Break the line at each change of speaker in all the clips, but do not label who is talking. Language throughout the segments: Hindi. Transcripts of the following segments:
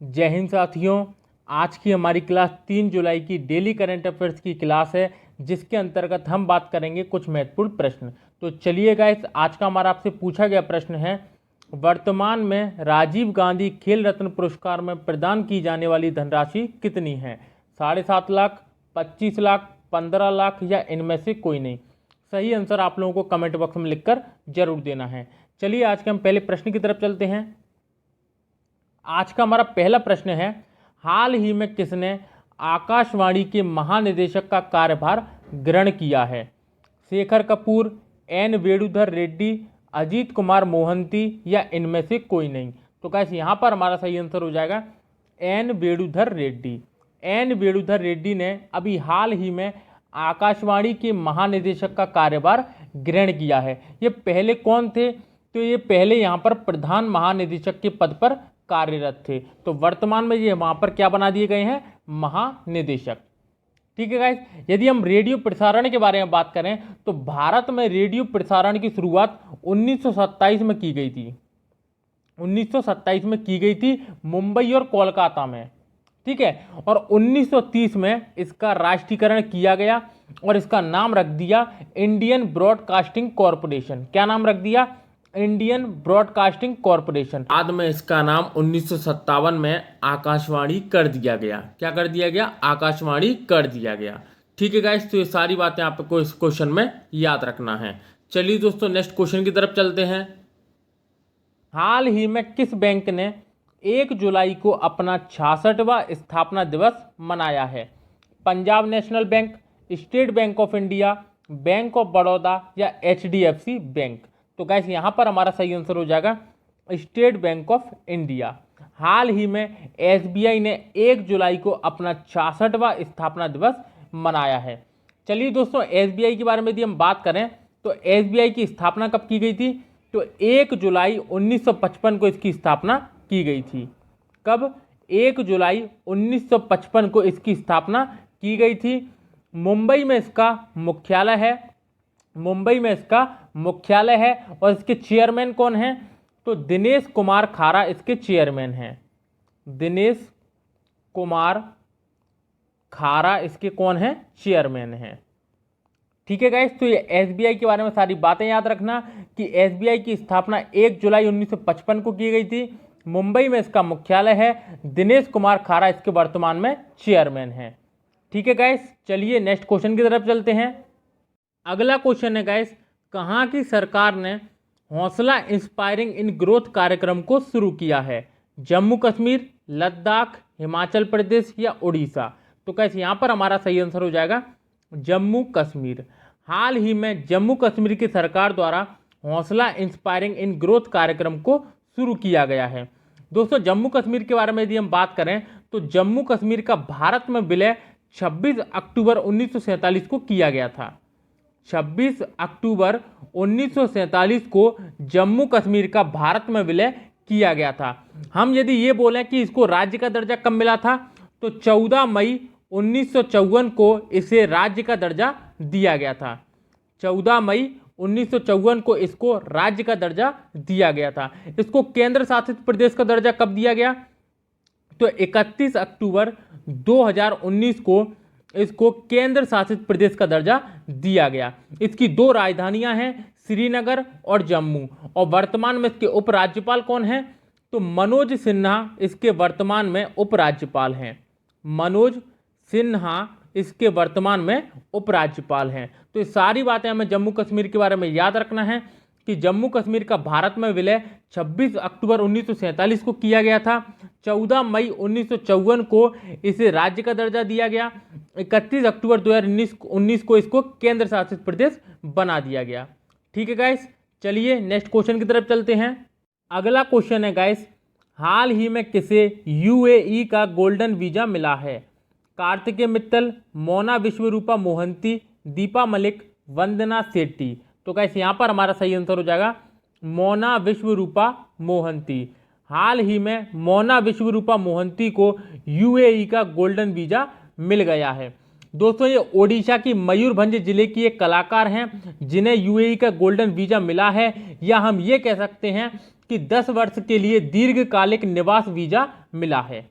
जय हिंद साथियों। आज की हमारी क्लास 3 जुलाई की डेली करंट अफेयर्स की क्लास है, जिसके अंतर्गत हम बात करेंगे कुछ महत्वपूर्ण प्रश्न। तो चलिए गाइस, आज का हमारा आपसे पूछा गया प्रश्न है, वर्तमान में राजीव गांधी खेल रत्न पुरस्कार में प्रदान की जाने वाली धनराशि कितनी है? 7.5 लाख, 25 लाख, 15 लाख या इनमें से कोई नहीं। सही आंसर आप लोगों को कमेंट बॉक्स में लिखकर जरूर देना है। चलिए आज के हम पहले प्रश्न की तरफ चलते हैं। आज का हमारा पहला प्रश्न है, हाल ही में किसने आकाशवाणी के महानिदेशक का कार्यभार ग्रहण किया है? शेखर कपूर, एन वेणुधर रेड्डी, अजीत कुमार मोहंती या इनमें से कोई नहीं। तो कैसे यहाँ पर हमारा सही आंसर हो जाएगा एन वेणुधर रेड्डी। एन वेणुधर रेड्डी ने अभी हाल ही में आकाशवाणी के महानिदेशक का कार्यभार ग्रहण किया है। ये पहले कौन थे? तो ये पहले यहाँ पर प्रधान महानिदेशक के पद पर कार्यरत थे। तो वर्तमान में ये वहां पर क्या बना दिए गए हैं? महानिदेशक। ठीक है गाइस, यदि हम रेडियो प्रसारण के बारे में बात करें तो भारत में रेडियो प्रसारण की शुरुआत 1927 में की गई थी। 1927 में की गई थी मुंबई और कोलकाता में। ठीक है, और 1930 में इसका राष्ट्रीयकरण किया गया और इसका नाम रख दिया इंडियन ब्रॉडकास्टिंग कॉरपोरेशन। क्या नाम रख दिया? Indian broadcasting corporation. बाद में इसका नाम 1957 में आकाशवाणी कर दिया गया। क्या कर दिया गया? आकाशवाणी कर दिया गया। ठीक है गाइस, तो ये सारी बातें आपको इस क्वेश्चन में याद रखना है। चलिए दोस्तों, नेक्स्ट क्वेश्चन की तरफ चलते हैं। हाल ही में किस बैंक ने 1 जुलाई को अपना 66वां स्थापना दिवस मनाया है? Punjab national bank, state bank of India, bank of Baroda या HDFC बैंक। तो गाइस यहाँ पर हमारा सही आंसर हो जाएगा स्टेट बैंक ऑफ इंडिया। हाल ही में SBI ने 1 जुलाई को अपना 66वां स्थापना दिवस मनाया है। चलिए दोस्तों, SBI के बारे में यदि हम बात करें तो SBI की स्थापना कब की गई थी? तो 1 जुलाई 1955 को इसकी स्थापना की गई थी। कब? 1 जुलाई 1955 को इसकी स्थापना की गई थी। मुंबई में इसका मुख्यालय है। मुंबई में इसका मुख्यालय है और इसके चेयरमैन कौन हैं? तो दिनेश कुमार खारा इसके चेयरमैन हैं। दिनेश कुमार खारा इसके कौन हैं? चेयरमैन हैं। ठीक है गाइस, तो ये SBI के बारे में सारी बातें याद रखना कि SBI की स्थापना 1 जुलाई 1955 को की गई थी। मुंबई में इसका मुख्यालय है। दिनेश कुमार खारा इसके वर्तमान में चेयरमैन हैं। ठीक है गाइस, चलिए नेक्स्ट क्वेश्चन की तरफ चलते हैं। अगला क्वेश्चन है गाइस, कहाँ की सरकार ने हौसला इंस्पायरिंग इन ग्रोथ कार्यक्रम को शुरू किया है? जम्मू कश्मीर, लद्दाख, हिमाचल प्रदेश या उड़ीसा। तो कैसे यहाँ पर हमारा सही आंसर हो जाएगा जम्मू कश्मीर। हाल ही में जम्मू कश्मीर की सरकार द्वारा हौसला इंस्पायरिंग इन ग्रोथ कार्यक्रम को शुरू किया गया है। दोस्तों, जम्मू कश्मीर के बारे में यदि हम बात करें तो जम्मू कश्मीर का भारत में विलय 26 अक्टूबर 1947 को किया गया था। 26 अक्टूबर 1947 को जम्मू कश्मीर का भारत में विलय किया गया था। हम यदि ये बोलें कि इसको राज्य का दर्जा कब मिला था, तो 14 मई 1954 को इसे राज्य का दर्जा दिया गया था। 14 मई 1954 को इसको राज्य का दर्जा दिया गया था। इसको केंद्र शासित प्रदेश का दर्जा कब दिया गया? तो 31 अक्टूबर 2019 को इसको केंद्र शासित प्रदेश का दर्जा दिया गया। इसकी 2 राजधानियां हैं, श्रीनगर और जम्मू। और वर्तमान में इसके उपराज्यपाल कौन हैं? तो मनोज सिन्हा इसके वर्तमान में उपराज्यपाल हैं। मनोज सिन्हा इसके वर्तमान में उपराज्यपाल हैं। तो ये सारी बातें हमें जम्मू कश्मीर के बारे में याद रखना है कि जम्मू कश्मीर का भारत में विलय 26 अक्टूबर 1947 को किया गया था। 14 मई 1954 को इसे राज्य का दर्जा दिया गया। 31 अक्टूबर 2019 को इसको केंद्र शासित प्रदेश बना दिया गया। ठीक है गाइस, चलिए नेक्स्ट क्वेश्चन की तरफ चलते हैं। अगला क्वेश्चन है गाइस, हाल ही में किसे UAE का गोल्डन वीजा मिला है? कार्तिकेय मित्तल, मोना विश्वरूपा मोहंती, दीपा मलिक, वंदना सेट्टी। तो कैसे यहाँ पर हमारा सही आंसर हो जाएगा मोना विश्वरूपा मोहंती। हाल ही में मोना विश्वरूपा मोहंती को UAE का गोल्डन वीजा मिल गया है। दोस्तों ये ओडिशा की मयूरभंज जिले की एक कलाकार हैं जिन्हें यूएई का गोल्डन वीजा मिला है, या हम ये कह सकते हैं कि 10 वर्ष के लिए दीर्घकालिक निवास वीजा मिला है।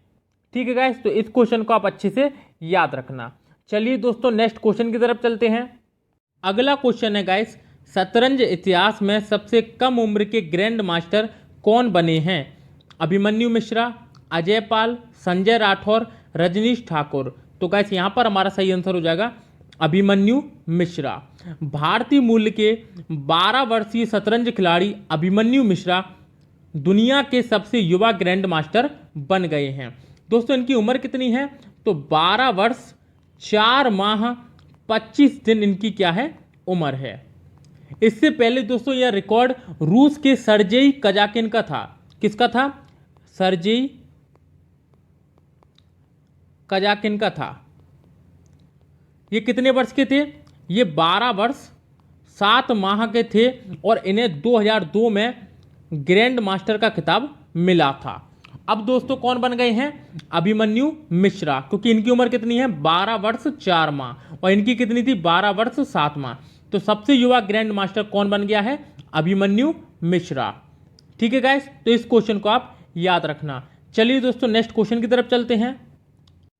ठीक है गाइस, तो इस क्वेश्चन को आप अच्छे से याद रखना। चलिए दोस्तों नेक्स्ट क्वेश्चन की तरफ चलते हैं। अगला क्वेश्चन है गाइस, शतरंज इतिहास में सबसे कम उम्र के ग्रैंड मास्टर कौन बने हैं? अभिमन्यु मिश्रा, अजय पाल, संजय राठौर, रजनीश ठाकुर। तो गाइस यहाँ पर हमारा सही आंसर हो जाएगा अभिमन्यु मिश्रा। भारतीय मूल के 12 वर्षीय शतरंज खिलाड़ी अभिमन्यु मिश्रा दुनिया के सबसे युवा ग्रैंड मास्टर बन गए हैं। दोस्तों इनकी उम्र कितनी है? तो 12 वर्ष 4 माह 25 दिन इनकी क्या है? उम्र है। इससे पहले दोस्तों यह रिकॉर्ड रूस के सर्जेई कजाकिन का था। किसका था? सर्जेई कजाकिन का था। ये कितने वर्ष के थे? ये 12 वर्ष 7 माह के थे और इन्हें 2002 में ग्रैंड मास्टर का खिताब मिला था। अब दोस्तों कौन बन गए हैं? अभिमन्यु मिश्रा, क्योंकि इनकी उम्र कितनी है? 12 वर्ष 4 माह और इनकी कितनी थी? 12 वर्ष 7 माह। तो सबसे युवा ग्रैंड मास्टर कौन बन गया है? अभिमन्यु मिश्रा। ठीक है गाइस, तो इस क्वेश्चन को आप याद रखना। चलिए दोस्तों नेक्स्ट क्वेश्चन की तरफ चलते हैं।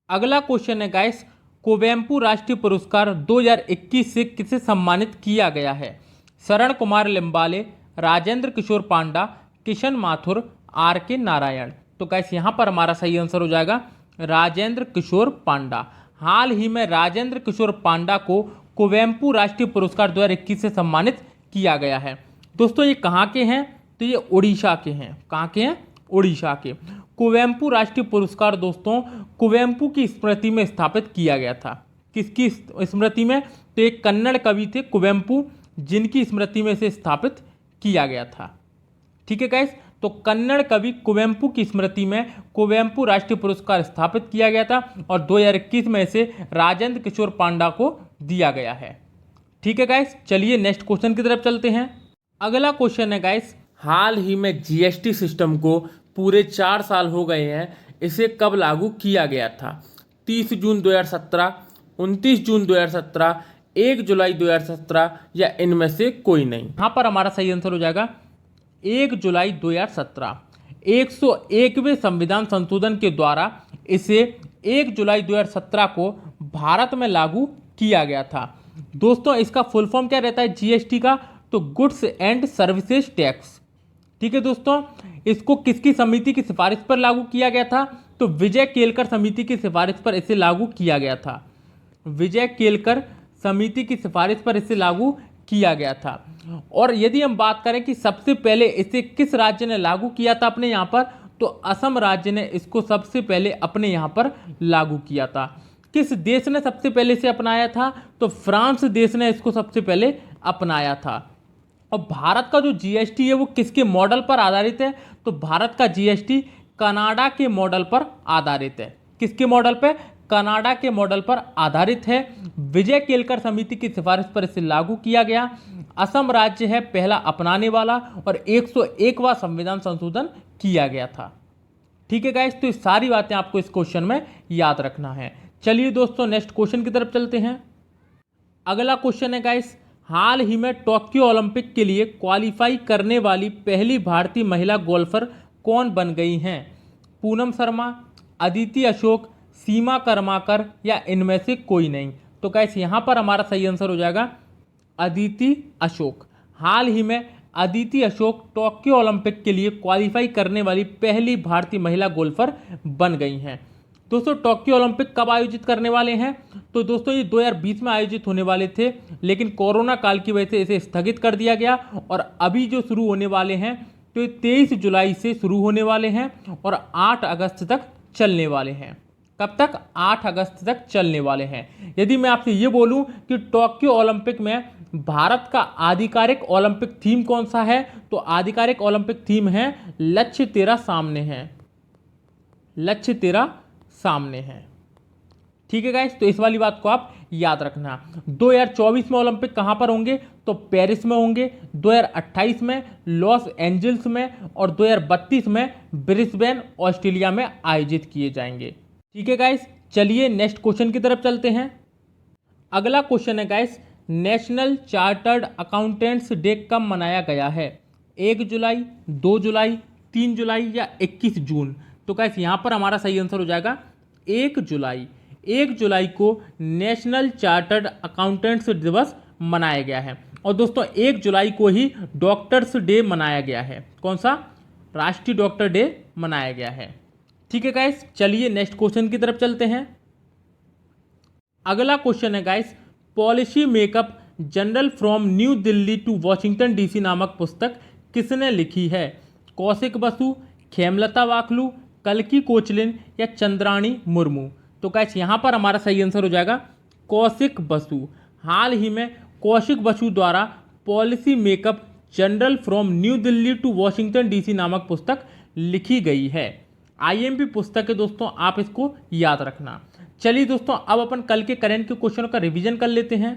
अगला क्वेश्चन है गाइस, कुवेम्पु राष्ट्रीय पुरस्कार 2021 से किसे सम्मानित किया गया है? शरण कुमार लिम्बाले, राजेंद्र किशोर पांडा, किशन माथुर, आर के नारायण। तो गाइस यहाँ पर हमारा सही आंसर हो जाएगा राजेंद्र किशोर पांडा। हाल ही में राजेंद्र किशोर पांडा को कुवेम्पु राष्ट्रीय पुरस्कार 2021 से सम्मानित किया गया है। दोस्तों ये कहाँ के हैं? तो ये उड़ीसा के हैं। कहाँ के हैं? उड़ीसा के। कुवेम्पु राष्ट्रीय पुरस्कार दोस्तों कुवेम्पु की स्मृति में स्थापित किया गया था। किसकी स्मृति में? तो एक कन्नड़ कवि थे कुवेम्पु, जिनकी स्मृति में से स्थापित किया गया था। ठीक है गाइस, तो कन्नड़ कवि कुवेम्पु की स्मृति में कुवेम्पु राष्ट्रीय पुरस्कार स्थापित किया गया था और 2021 में से राजेंद्र किशोर पांडा को दिया गया है। ठीक है गाइस, चलिए नेक्स्ट क्वेश्चन की तरफ चलते हैं। अगला क्वेश्चन है गाइस, हाल ही में जीएसटी सिस्टम को पूरे 4 साल हो गए हैं, इसे कब लागू किया गया था? 30 जून 2017, 29 जून 2017, 1 जुलाई 2017 या इनमें से कोई नहीं। यहाँ पर हमारा सही आंसर हो जाएगा 1 जुलाई 2017। 101वें संविधान संशोधन के द्वारा इसे 1 जुलाई 2017 को भारत में लागू किया गया था। दोस्तों इसका फुल फॉर्म क्या रहता है जीएसटी का? तो गुड्स एंड सर्विसेज टैक्स। ठीक है दोस्तों, इसको किसकी समिति की सिफारिश पर लागू किया गया था? तो विजय केलकर समिति की सिफारिश पर इसे लागू किया गया था। विजय केलकर समिति की सिफारिश पर इसे लागू किया गया था। और यदि हम बात करें कि सबसे पहले इसे किस राज्य ने लागू किया था अपने यहाँ पर, तो असम राज्य ने इसको सबसे पहले अपने यहाँ पर लागू किया था। किस देश ने सबसे पहले इसे अपनाया था? तो फ्रांस देश ने इसको सबसे पहले अपनाया था। और भारत का जो जीएसटी है वो किसके मॉडल पर आधारित है? तो भारत का जीएसटी कनाडा के मॉडल पर आधारित है। किसके मॉडल पर? कनाडा के मॉडल पर आधारित है। विजय केलकर समिति की सिफारिश पर इसे लागू किया गया। असम राज्य है पहला अपनाने वाला और 101वां संविधान संशोधन किया गया था। ठीक है गाइस, तो ये सारी बातें आपको इस क्वेश्चन में याद रखना है। चलिए दोस्तों नेक्स्ट क्वेश्चन की तरफ चलते हैं। अगला क्वेश्चन है गाइस, हाल ही में टोक्यो ओलंपिक के लिए क्वालिफाई करने वाली पहली भारतीय महिला गोल्फर कौन बन गई हैं? पूनम शर्मा, अदिति अशोक, सीमा कर्माकर या इनमें से कोई नहीं। तो गाइस यहाँ पर हमारा सही आंसर हो जाएगा अदिति अशोक। हाल ही में अदिति अशोक टोक्यो ओलंपिक के लिए क्वालिफाई करने वाली पहली भारतीय महिला गोल्फर बन गई हैं। दोस्तों टोक्यो ओलंपिक कब आयोजित करने वाले हैं? तो दोस्तों ये 2020 में आयोजित होने वाले थे, लेकिन कोरोना काल की वजह से इसे स्थगित कर दिया गया और अभी जो शुरू होने वाले हैं तो ये 23 जुलाई से शुरू होने वाले हैं और 8 अगस्त तक चलने वाले हैं। कब तक? 8 अगस्त तक चलने वाले हैं। यदि मैं आपसे ये बोलूं कि टोक्यो ओलंपिक में भारत का आधिकारिक ओलंपिक थीम कौन सा है, तो आधिकारिक ओलंपिक थीम है लक्ष्य तेरा सामने है। लक्ष्य तेरा सामने है। ठीक है गाइस, तो इस वाली बात को आप याद रखना। 2024 में ओलंपिक कहां पर होंगे? तो पेरिस में होंगे, 2028 में लॉस एंजल्स में और 2032 में ब्रिस्बेन ऑस्ट्रेलिया में आयोजित किए जाएंगे। ठीक है गाइस, चलिए नेक्स्ट क्वेश्चन की तरफ चलते हैं। अगला क्वेश्चन है guys, national chartered accountants day कब मनाया गया है? 1 जुलाई, 2 जुलाई, 3 जुलाई या 21 जून? तो गाइस यहाँ पर हमारा सही आंसर हो जाएगा 1 जुलाई। 1 जुलाई को नेशनल चार्टर्ड अकाउंटेंट्स दिवस मनाया गया है। और दोस्तों 1 जुलाई को ही डॉक्टर्स डे मनाया गया है। कौन सा? राष्ट्रीय डॉक्टर डे मनाया गया है। ठीक है गाइस, चलिए नेक्स्ट क्वेश्चन की तरफ चलते हैं। अगला क्वेश्चन है guys, policy maker's journal from New Delhi to Washington DC नामक पुस्तक किसने लिखी है? कौशिक बसु, खेमलता वाकलू, कल्की कोचलिन या चंद्राणी मुर्मू? तो गाइस यहाँ पर हमारा सही आंसर हो जाएगा कौशिक बसु। हाल ही में कौशिक बसु द्वारा policy maker's journal from New Delhi to Washington DC नामक पुस्तक लिखी गई है। आईएमपी पुस्तक है दोस्तों, आप इसको याद रखना। चलिए दोस्तों, अब अपन कल के करंट के क्वेश्चनों का रिवीजन कर लेते हैं।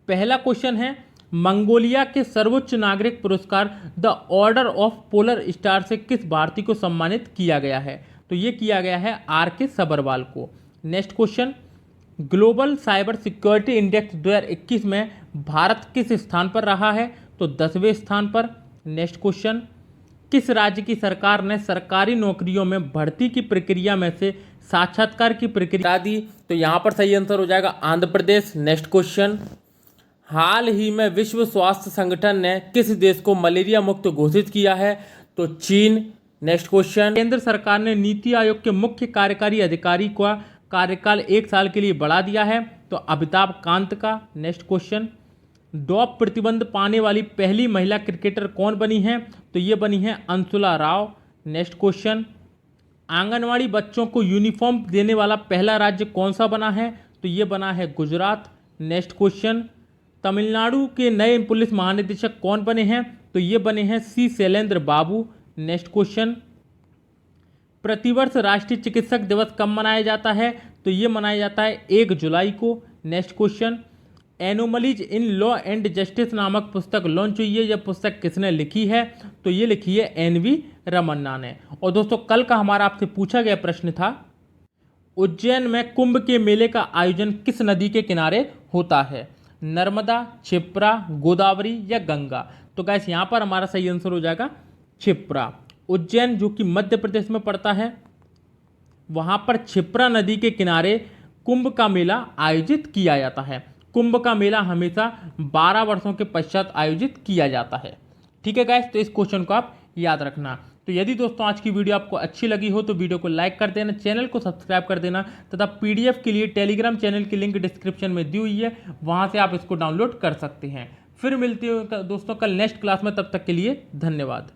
पहला क्वेश्चन है, मंगोलिया के सर्वोच्च नागरिक पुरस्कार the order of polar star से किस भारतीय को सम्मानित किया गया है? तो ये किया गया है आर.के. सबरवाल को। Next question, global cyber security index 2021 में भारत किस स्थान पर रहा है? तो 10वें स्थान पर। नेक्स्ट क्वेश्चन, किस राज्य की सरकार ने सरकारी नौकरियों में भर्ती की प्रक्रिया में से साक्षात्कार की प्रक्रिया दी? तो यहाँ पर सही आंसर हो जाएगा आंध्र प्रदेश। नेक्स्ट क्वेश्चन, हाल ही में विश्व स्वास्थ्य संगठन ने किस देश को मलेरिया मुक्त घोषित किया है? तो चीन। नेक्स्ट क्वेश्चन, केंद्र सरकार ने नीति आयोग के मुख्य कार्यकारी अधिकारी का कार्यकाल 1 साल के लिए बढ़ा दिया है? तो अमिताभ कांत का। नेक्स्ट क्वेश्चन, डोप प्रतिबंध पाने वाली पहली महिला क्रिकेटर कौन बनी है? तो ये बनी है अंशुला राव। नेक्स्ट क्वेश्चन, आंगनवाड़ी बच्चों को यूनिफॉर्म देने वाला पहला राज्य कौन सा बना है? तो ये बना है गुजरात। नेक्स्ट क्वेश्चन, तमिलनाडु के नए पुलिस महानिदेशक कौन बने हैं? तो ये बने हैं सी शैलेंद्र बाबू। नेक्स्ट क्वेश्चन, प्रतिवर्ष राष्ट्रीय चिकित्सक दिवस कब मनाया जाता है? तो ये मनाया जाता है 1 जुलाई को। Next question, anomalies in law and justice नामक पुस्तक लॉन्च हुई है, यह पुस्तक किसने लिखी है? तो ये लिखी है एन.वी. रमन्ना ने। और दोस्तों कल का हमारा आपसे पूछा गया प्रश्न था, उज्जैन में कुंभ के मेले का आयोजन किस नदी के किनारे होता है? नर्मदा, क्षिप्रा, गोदावरी या गंगा? तो गाइस यहाँ पर हमारा सही आंसर हो जाएगा क्षिप्रा। उज्जैन जो कि मध्य प्रदेश में पड़ता है, वहां पर क्षिप्रा नदी के किनारे कुंभ का मेला आयोजित किया जाता है। कुंभ का मेला हमेशा 12 वर्षों के पश्चात आयोजित किया जाता है। ठीक है गाइस, तो इस क्वेश्चन को आप याद रखना। तो यदि दोस्तों आज की वीडियो आपको अच्छी लगी हो तो वीडियो को लाइक कर देना, चैनल को सब्सक्राइब कर देना तथा पीडीएफ के लिए टेलीग्राम चैनल की लिंक डिस्क्रिप्शन में दी हुई है, वहां से आप इसको डाउनलोड कर सकते हैं। फिर मिलते हैं दोस्तों कल नेक्स्ट क्लास में, तब तक के लिए धन्यवाद।